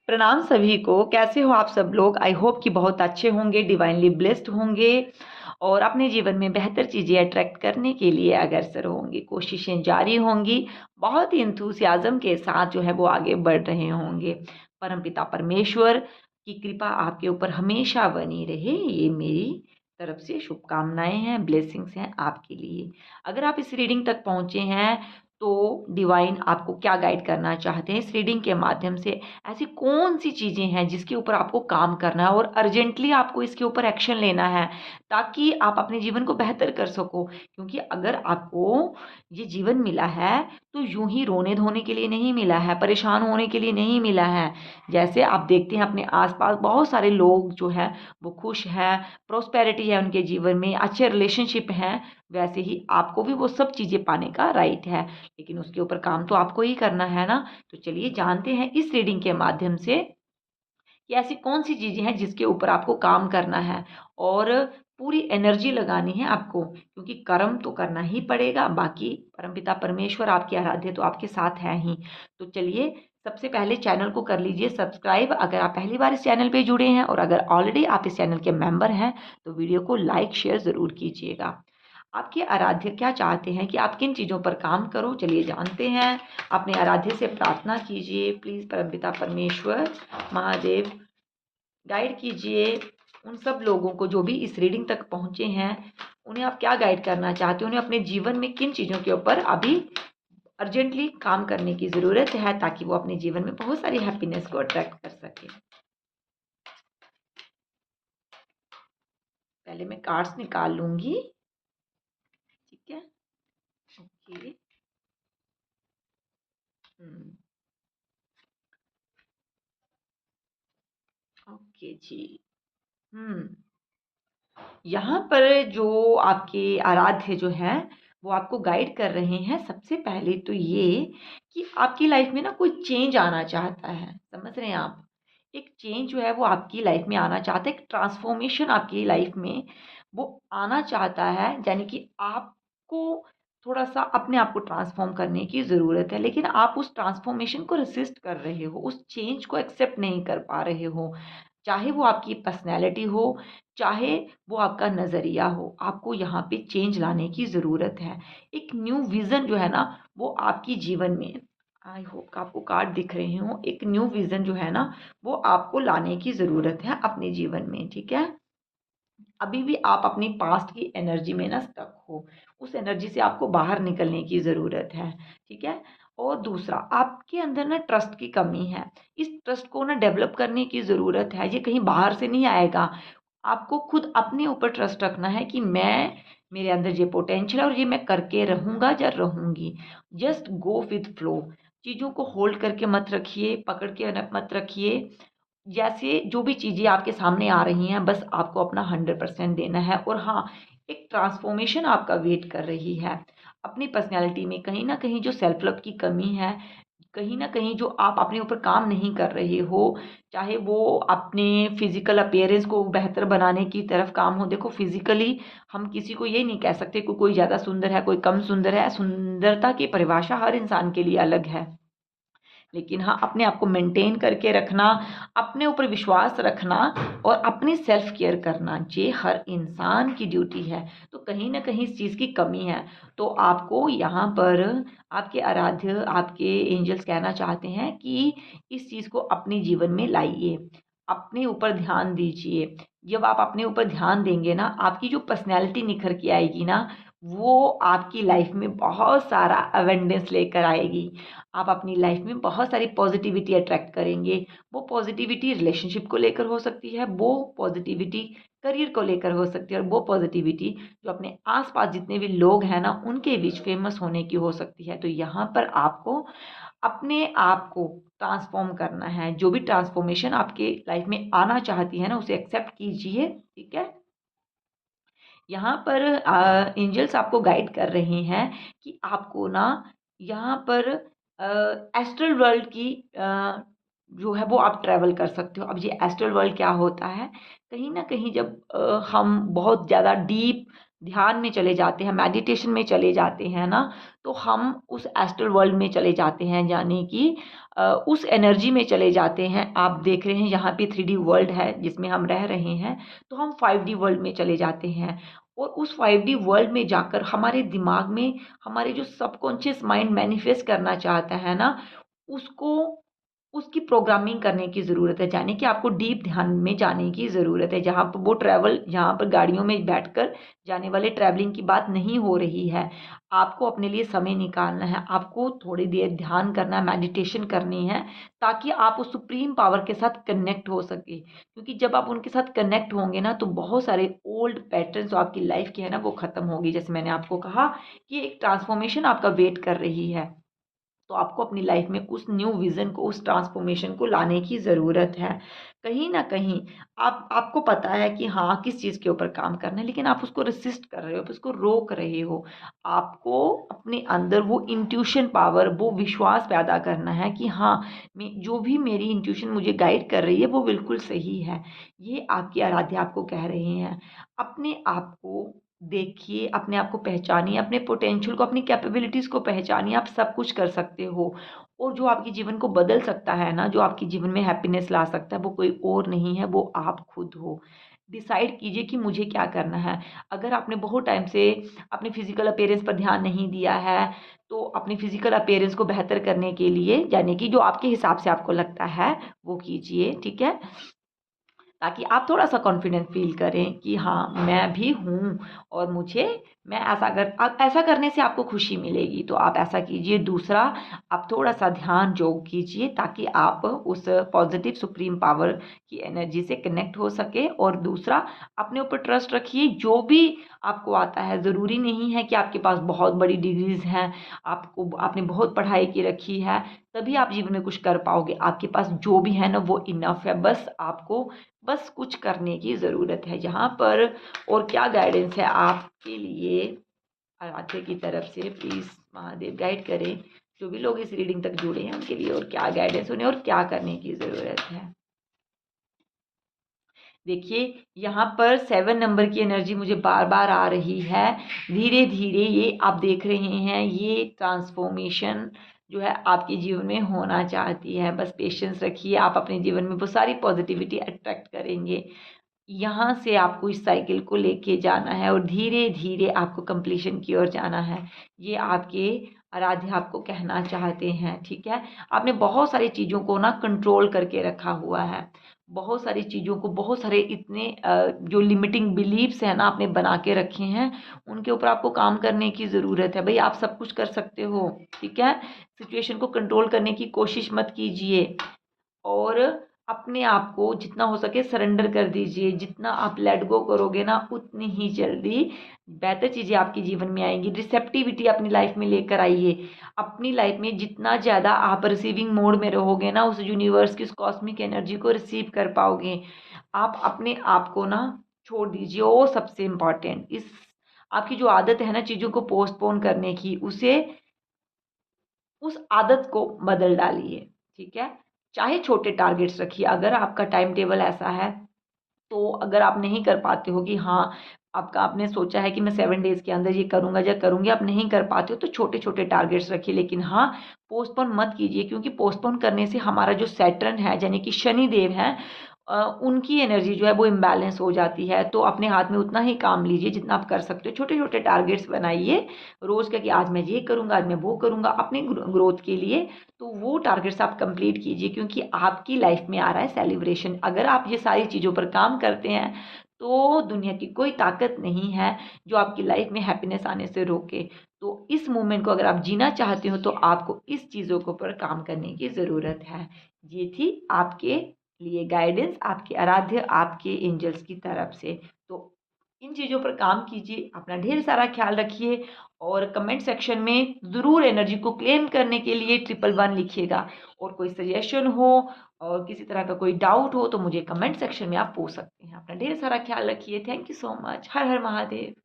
प्रणाम सभी को। कैसे हो आप सब लोग? आई होप कि बहुत अच्छे होंगे, डिवाइनली ब्लेस्ड होंगे और अपने जीवन में बेहतर चीज़ें अट्रैक्ट करने के लिए अग्रसर होंगे, कोशिशें जारी होंगी, बहुत ही इंथुसियाज्म के साथ जो है वो आगे बढ़ रहे होंगे। परमपिता परमेश्वर की कृपा आपके ऊपर हमेशा बनी रहे, ये मेरी तरफ से शुभकामनाएं हैं, ब्लेसिंग्स हैं आपके लिए। अगर आप इस रीडिंग तक पहुँचे हैं तो डिवाइन आपको क्या गाइड करना चाहते हैं इस रीडिंग के माध्यम से? ऐसी कौन सी चीज़ें हैं जिसके ऊपर आपको काम करना है और अर्जेंटली आपको इसके ऊपर एक्शन लेना है, ताकि आप अपने जीवन को बेहतर कर सको? क्योंकि अगर आपको ये जीवन मिला है तो यूं ही रोने धोने के लिए नहीं मिला है, परेशान होने के लिए नहीं मिला है। जैसे आप देखते हैं अपने आसपास बहुत सारे लोग जो हैं वो खुश हैं, प्रोस्पेरिटी है उनके जीवन में, अच्छे रिलेशनशिप हैं, वैसे ही आपको भी वो सब चीज़ें पाने का राइट है, लेकिन उसके ऊपर काम तो आपको ही करना है ना। तो चलिए जानते हैं इस रीडिंग के माध्यम से कि ऐसी कौन सी चीज़ें हैं जिसके ऊपर आपको काम करना है और पूरी एनर्जी लगानी है आपको, क्योंकि कर्म तो करना ही पड़ेगा। बाकी परमपिता परमेश्वर आपके आराध्य तो आपके साथ हैं ही। तो चलिए सबसे पहले चैनल को कर लीजिए सब्सक्राइब अगर आप पहली बार इस चैनल पे जुड़े हैं, और अगर ऑलरेडी आप इस चैनल के मेंबर हैं तो वीडियो को लाइक शेयर ज़रूर कीजिएगा। आपके आराध्य क्या चाहते हैं कि आप किन चीज़ों पर काम करो, चलिए जानते हैं। अपने आराध्य से प्रार्थना कीजिए, प्लीज़ परमपिता परमेश्वर महादेव गाइड कीजिए उन सब लोगों को जो भी इस रीडिंग तक पहुँचे हैं। उन्हें आप क्या गाइड करना चाहते हो, उन्हें अपने जीवन में किन चीज़ों के ऊपर अभी अर्जेंटली काम करने की ज़रूरत है, ताकि वो अपने जीवन में बहुत सारी हैप्पीनेस को अट्रैक्ट कर सके। पहले मैं कार्ड्स निकाल लूँगी, ठीक है। ओके। ओके जी। हम्म यहाँ पर जो आपके आराध्य जो हैं वो आपको गाइड कर रहे हैं, सबसे पहले तो ये कि आपकी लाइफ में ना कोई चेंज आना चाहता है, समझ रहे हैं आप? एक चेंज जो है वो आपकी लाइफ में आना चाहता है, एक ट्रांसफॉर्मेशन आपकी लाइफ में वो आना चाहता है। यानी कि आपको थोड़ा सा अपने आप को ट्रांसफॉर्म करने की ज़रूरत है, लेकिन आप उस ट्रांसफॉर्मेशन को रेसिस्ट कर रहे हो, उस चेंज को एक्सेप्ट नहीं कर पा रहे हो। चाहे वो आपकी पर्सनैलिटी हो, चाहे वो आपका नज़रिया हो, आपको यहाँ पे चेंज लाने की ज़रूरत है। एक न्यू विज़न जो है ना वो आपकी जीवन में, आई होप आपको कार्ड दिख रहे हों, एक न्यू विज़न जो है ना वो आपको लाने की ज़रूरत है अपने जीवन में, ठीक है। अभी भी आप अपनी पास्ट की एनर्जी में ना स्टक हो, उस एनर्जी से आपको बाहर निकलने की ज़रूरत है, ठीक है। और दूसरा, आपके अंदर ना ट्रस्ट की कमी है, इस ट्रस्ट को ना डेवलप करने की ज़रूरत है। ये कहीं बाहर से नहीं आएगा, आपको खुद अपने ऊपर ट्रस्ट रखना है कि मैं, मेरे अंदर ये पोटेंशियल है और ये मैं करके रहूँगा या रहूँगी। जस्ट गो विद फ्लो, चीज़ों को होल्ड करके मत रखिए, पकड़ के मत रखिए। जैसे जो भी चीज़ें आपके सामने आ रही हैं बस आपको अपना 100% देना है। और हाँ, एक ट्रांसफॉर्मेशन आपका वेट कर रही है अपनी पर्सनैलिटी में। कहीं ना कहीं जो सेल्फ लव की कमी है, कहीं ना कहीं जो आप अपने ऊपर काम नहीं कर रहे हो, चाहे वो अपने फिजिकल अपीयरेंस को बेहतर बनाने की तरफ काम हो। देखो, फिजिकली हम किसी को ये नहीं कह सकते कि कोई ज़्यादा सुंदर है कोई कम सुंदर है, सुंदरता की परिभाषा हर इंसान के लिए अलग है। लेकिन हाँ, अपने आप को मेंटेन करके रखना, अपने ऊपर विश्वास रखना और अपनी सेल्फ केयर करना, ये हर इंसान की ड्यूटी है। तो कहीं ना कहीं इस चीज़ की कमी है, तो आपको यहाँ पर आपके आराध्य, आपके एंजल्स कहना चाहते हैं कि इस चीज़ को अपने जीवन में लाइए, अपने ऊपर ध्यान दीजिए। जब आप अपने ऊपर ध्यान देंगे ना, आपकी जो पर्सनैलिटी निखर के आएगी ना, वो आपकी लाइफ में बहुत सारा अवेंडेंस लेकर आएगी। आप अपनी लाइफ में बहुत सारी पॉजिटिविटी अट्रैक्ट करेंगे। वो पॉजिटिविटी रिलेशनशिप को लेकर हो सकती है, वो पॉजिटिविटी करियर को लेकर हो सकती है, और वो पॉजिटिविटी जो अपने आसपास जितने भी लोग हैं ना उनके बीच फेमस होने की हो सकती है। तो यहाँ पर आपको अपने आप को ट्रांसफॉर्म करना है। जो भी ट्रांसफॉर्मेशन आपके लाइफ में आना चाहती है ना उसे एक्सेप्ट कीजिए, ठीक है। यहाँ पर एंजल्स आपको गाइड कर रहे हैं कि आपको ना यहाँ पर एस्ट्रल वर्ल्ड की जो है वो आप ट्रैवल कर सकते हो। अब ये एस्ट्रल वर्ल्ड क्या होता है? कहीं ना कहीं जब हम बहुत ज़्यादा डीप ध्यान में चले जाते हैं, मेडिटेशन में चले जाते हैं ना, तो हम उस एस्ट्रल वर्ल्ड में चले जाते हैं, यानी कि उस एनर्जी में चले जाते हैं। आप देख रहे हैं यहाँ पे 3D वर्ल्ड है जिसमें हम रह रहे हैं, तो हम 5D वर्ल्ड में चले जाते हैं और उस 5D वर्ल्ड में जाकर हमारे दिमाग में हमारे जो सबकॉन्शियस माइंड मैनिफेस्ट करना चाहता है ना, उसको उसकी प्रोग्रामिंग करने की ज़रूरत है, यानी कि आपको डीप ध्यान में जाने की ज़रूरत है, जहाँ पर वो ट्रैवल, जहाँ पर गाड़ियों में बैठकर जाने वाले ट्रैवलिंग की बात नहीं हो रही है। आपको अपने लिए समय निकालना है, आपको थोड़ी देर ध्यान करना है, मेडिटेशन करनी है, ताकि आप उस सुप्रीम पावर के साथ कनेक्ट हो सके, क्योंकि जब आप उनके साथ कनेक्ट होंगे ना, तो बहुत सारे ओल्ड पैटर्न जो आपकी लाइफ के है ना, वो ख़त्म होगी। जैसे मैंने आपको कहा कि एक ट्रांसफॉर्मेशन आपका वेट कर रही है, तो आपको अपनी लाइफ में उस न्यू विज़न को, उस ट्रांसफॉर्मेशन को लाने की ज़रूरत है। कहीं न कहीं आपको पता है कि हाँ, किस चीज़ के ऊपर काम करना है, लेकिन आप उसको रेसिस्ट कर रहे हो, आप उसको रोक रहे हो। आपको अपने अंदर वो इंट्यूशन पावर, वो विश्वास पैदा करना है कि हाँ, मैं जो भी मेरी इंट्यूशन मुझे गाइड कर रही है, वो बिल्कुल सही है। ये आपकी आराध्या आपको कह रहे हैं। अपने आप को देखिए, अपने आप को पहचानिए, अपने पोटेंशियल को, अपनी कैपेबिलिटीज़ को पहचानिए, आप सब कुछ कर सकते हो। और जो आपके जीवन को बदल सकता है ना, जो आपके जीवन में हैप्पीनेस ला सकता है, वो कोई और नहीं है, वो आप खुद हो। डिसाइड कीजिए कि मुझे क्या करना है। अगर आपने बहुत टाइम से अपने फिज़िकल अपीयरेंस पर ध्यान नहीं दिया है, तो अपनी फिज़िकल अपीयरेंस को बेहतर करने के लिए, यानी कि जो आपके हिसाब से आपको लगता है, वो कीजिए, ठीक है? ताकि आप थोड़ा-सा कॉन्फिडेंट फ़ील करें कि हाँ, मैं भी हूँ और मैं ऐसा करने से आपको खुशी मिलेगी, तो आप ऐसा कीजिए। दूसरा, आप थोड़ा-सा ध्यान योग कीजिए, ताकि आप उस पॉज़िटिव सुप्रीम पावर की एनर्जी से कनेक्ट हो सकें। और दूसरा, अपने ऊपर ट्रस्ट रखिए, जो भी आपको आता है, ज़रूरी नहीं है कि आपके पास बहुत बड़ी डिग्रीज़ हैं, आपने बहुत पढ़ाई की रखी है, तभी आप जीवन में कुछ कर पाओगे। आपके पास जो भी है ना, वो इनफ है, बस कुछ करने की ज़रूरत है यहाँ पर। और क्या गाइडेंस है आपके लिए आराध्य की तरफ से, प्लीज़ महादेव गाइड करें। जो भी लोग इस रीडिंग तक जुड़े हैं उनके लिए, और क्या गाइडेंस उन्हें और क्या करने की ज़रूरत है। देखिए, यहाँ पर 7 नंबर की एनर्जी मुझे बार बार आ रही है। धीरे धीरे ये आप देख रहे हैं, ये ट्रांसफॉर्मेशन जो है आपके जीवन में होना चाहती है। बस पेशेंस रखिए, आप अपने जीवन में वो सारी पॉजिटिविटी अट्रैक्ट करेंगे। यहाँ से आपको इस साइकिल को लेके जाना है और धीरे धीरे आपको कंप्लीशन की ओर जाना है। ये आपके आराध्य आपको कहना चाहते हैं, ठीक है? आपने बहुत सारी चीज़ों को ना कंट्रोल करके रखा हुआ है। बहुत सारी चीज़ों को, बहुत सारे इतने जो लिमिटिंग बिलीव्स हैं ना, आपने बना के रखे हैं, उनके ऊपर आपको काम करने की ज़रूरत है। भई, आप सब कुछ कर सकते हो, ठीक है? सिचुएशन को कंट्रोल करने की कोशिश मत कीजिए और अपने आप को जितना हो सके सरेंडर कर दीजिए। जितना आप लेट गो करोगे ना, उतनी ही जल्दी बेहतर चीज़ें आपके जीवन में आएँगी। रिसेप्टिविटी अपनी लाइफ में लेकर आइए। अपनी लाइफ में जितना ज़्यादा आप रिसीविंग मोड में रहोगे ना, उस यूनिवर्स की, उस कॉस्मिक एनर्जी को रिसीव कर पाओगे। आप अपने आप को ना छोड़ दीजिए, वो सबसे इम्पोर्टेंट। इस आपकी जो आदत है ना चीज़ों को पोस्टपोन करने की, उस आदत को बदल डालिए, ठीक है? चाहे छोटे टारगेट्स रखिए। अगर आपका टाइम टेबल ऐसा है, तो अगर आप नहीं कर पाते हो कि हाँ, आपने सोचा है कि मैं 7 डेज़ के अंदर ये करूँगा या करूँगी, आप नहीं कर पाते हो, तो छोटे-छोटे टारगेट्स रखिए। लेकिन हाँ, पोस्टपोन मत कीजिए, क्योंकि पोस्टपोन करने से हमारा जो सैटर्न है, यानी कि शनि देव हैं, उनकी एनर्जी जो है वो इम्बैलेंस हो जाती है। तो अपने हाथ में उतना ही काम लीजिए जितना आप कर सकते हो। छोटे-छोटे टारगेट्स बनाइए रोज़ का, कि आज मैं ये करूँगा, आज मैं वो करूँगा अपने ग्रोथ के लिए। तो वो टारगेट्स आप कंप्लीट कीजिए, क्योंकि आपकी लाइफ में आ रहा है सेलिब्रेशन। अगर आप ये सारी चीज़ों पर काम करते हैं, तो दुनिया की कोई ताकत नहीं है जो आपकी लाइफ में हैप्पीनेस आने से रोके। तो इस मोमेंट को अगर आप जीना चाहते हो, तो आपको इस चीज़ों के ऊपर काम करने की ज़रूरत है। ये थी आपके लिए गाइडेंस, आपके आराध्य, आपके एंजल्स की तरफ से। तो इन चीज़ों पर काम कीजिए, अपना ढेर सारा ख्याल रखिए और कमेंट सेक्शन में ज़रूर एनर्जी को क्लेम करने के लिए 111 लिखिएगा। और कोई सजेशन हो और किसी तरह का कोई डाउट हो, तो मुझे कमेंट सेक्शन में आप पूछ सकते हैं। अपना ढेर सारा ख्याल रखिए। Thank you so much. Her her Mahadev.